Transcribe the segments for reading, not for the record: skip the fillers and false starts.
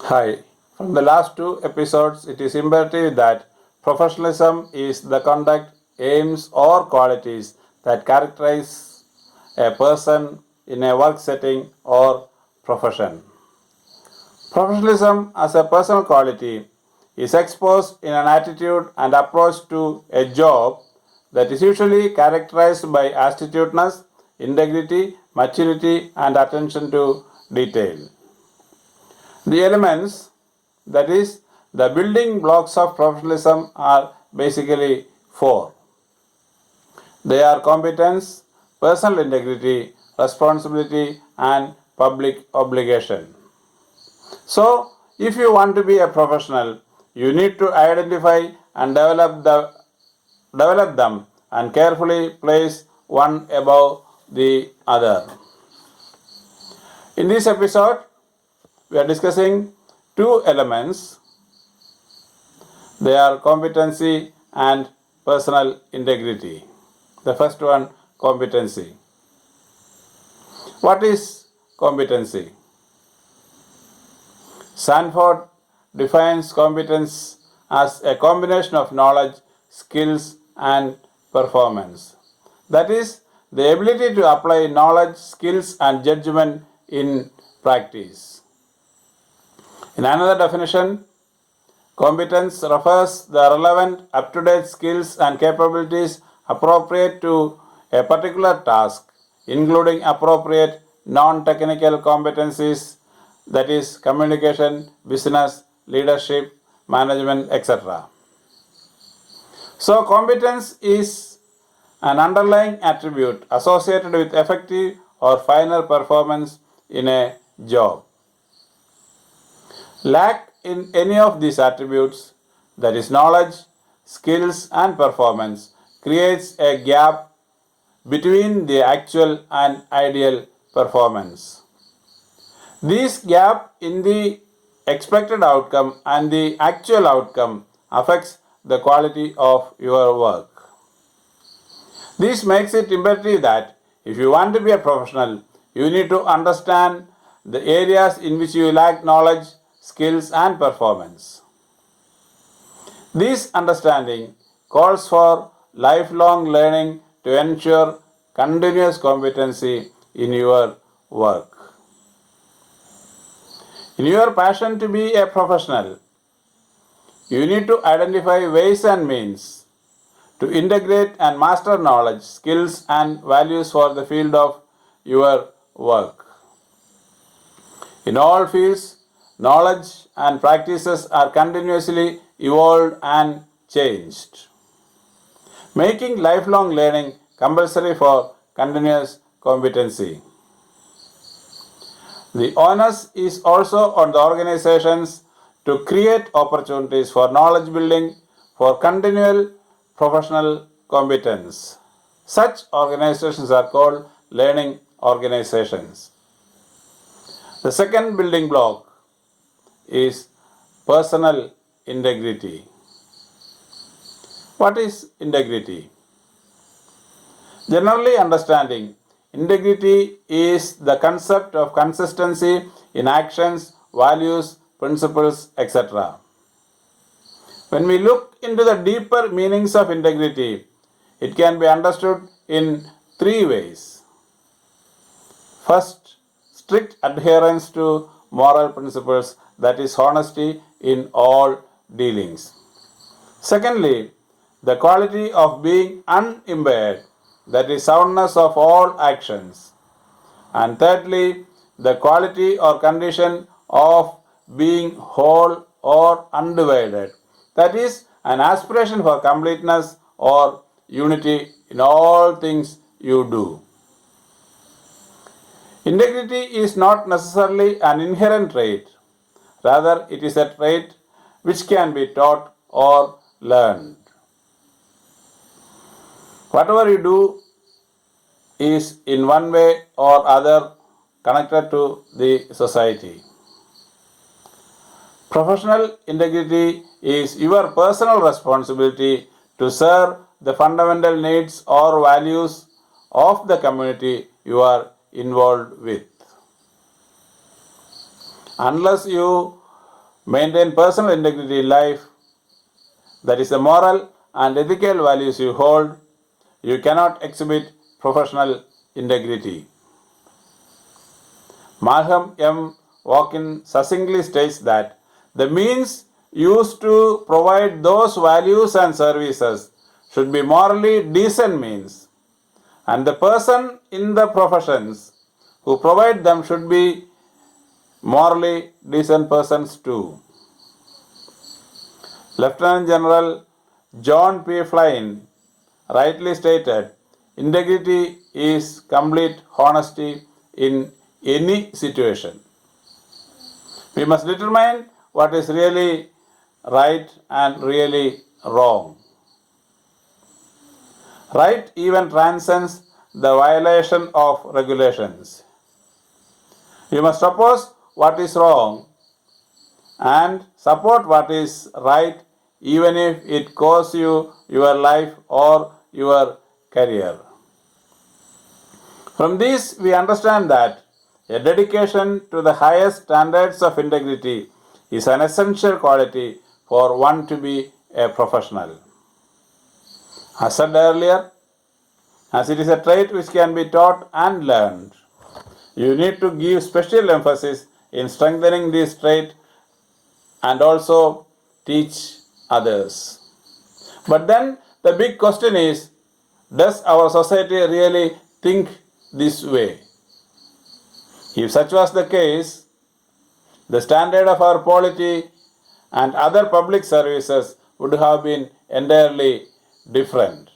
Hi. From the last two episodes, it is imperative that professionalism is the conduct, aims, or qualities that characterize a person in a work setting or profession. Professionalism as a personal quality is exposed in an attitude and approach to a job that is usually characterized by astuteness, integrity, maturity, and attention to detail. The elements, that is, the building blocks of professionalism, are basically four. They are competence, personal integrity, responsibility, and public obligation. So, if you want to be a professional, you need to identify and develop them and carefully place one above the other. In this episode, we are discussing two elements. They are competency and personal integrity. The first one, competency. What is competency? Sanford defines competence as a combination of knowledge, skills, and performance. That is, the ability to apply knowledge, skills, and judgment in practice. In another definition, competence refers the relevant, up-to-date skills and capabilities appropriate to a particular task, including appropriate non-technical competencies, that is communication, business, leadership, management, etc. So competence is an underlying attribute associated with effective or final performance in a job. Lack in any of these attributes, that is knowledge, skills, and performance, creates a gap between the actual and ideal performance. This gap in the expected outcome and the actual outcome affects the quality of your work. This makes it imperative that if you want to be a professional, you need to understand the areas in which you lack knowledge, skills, and performance. This understanding calls for lifelong learning to ensure continuous competency in your work. In your passion to be a professional, you need to identify ways and means to integrate and master knowledge, skills, and values for the field of your work. In all fields, knowledge and practices are continuously evolved and changed, making lifelong learning compulsory for continuous competency. The onus is also on the organizations to create opportunities for knowledge building for continual professional competence. Such organizations are called learning organizations. The second building block is personal integrity. What is integrity? Generally understanding, integrity is the concept of consistency in actions, values, principles, etc. When we look into the deeper meanings of integrity, it can be understood in three ways. First, strict adherence to moral principles, that is, honesty in all dealings. Secondly, the quality of being unimpaired, that is, soundness of all actions. And thirdly, the quality or condition of being whole or undivided, that is, an aspiration for completeness or unity in all things you do. Integrity is not necessarily an inherent trait, rather, it is a trait which can be taught or learned. Whatever you do is in one way or other connected to the society. Professional integrity is your personal responsibility to serve the fundamental needs or values of the community you are involved with. Unless you maintain personal integrity in life, that is the moral and ethical values you hold, you cannot exhibit professional integrity. Malcolm M. Walkin succinctly states that the means used to provide those values and services should be morally decent means, and the person in the professions who provide them should be morally decent persons too. Lieutenant General John P. Flynn rightly stated, integrity is complete honesty in any situation. We must determine what is really right and really wrong. Right even transcends the violation of regulations. You must oppose what is wrong and support what is right, even if it costs you your life or your career. From this, we understand that a dedication to the highest standards of integrity is an essential quality for one to be a professional. As said earlier, as it is a trait which can be taught and learned, you need to give special emphasis in strengthening this trait and also teach others. But then the big question is, does our society really think this way? If such was the case, the standard of our polity and other public services would have been entirely different.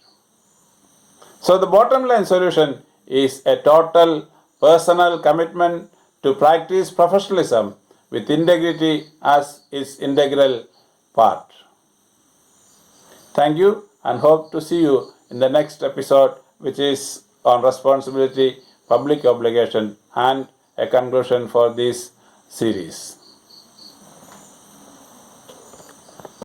So the bottom line solution is a total personal commitment to practice professionalism with integrity as its integral part. Thank you and hope to see you in the next episode, which is on responsibility, public obligation, and a conclusion for this series.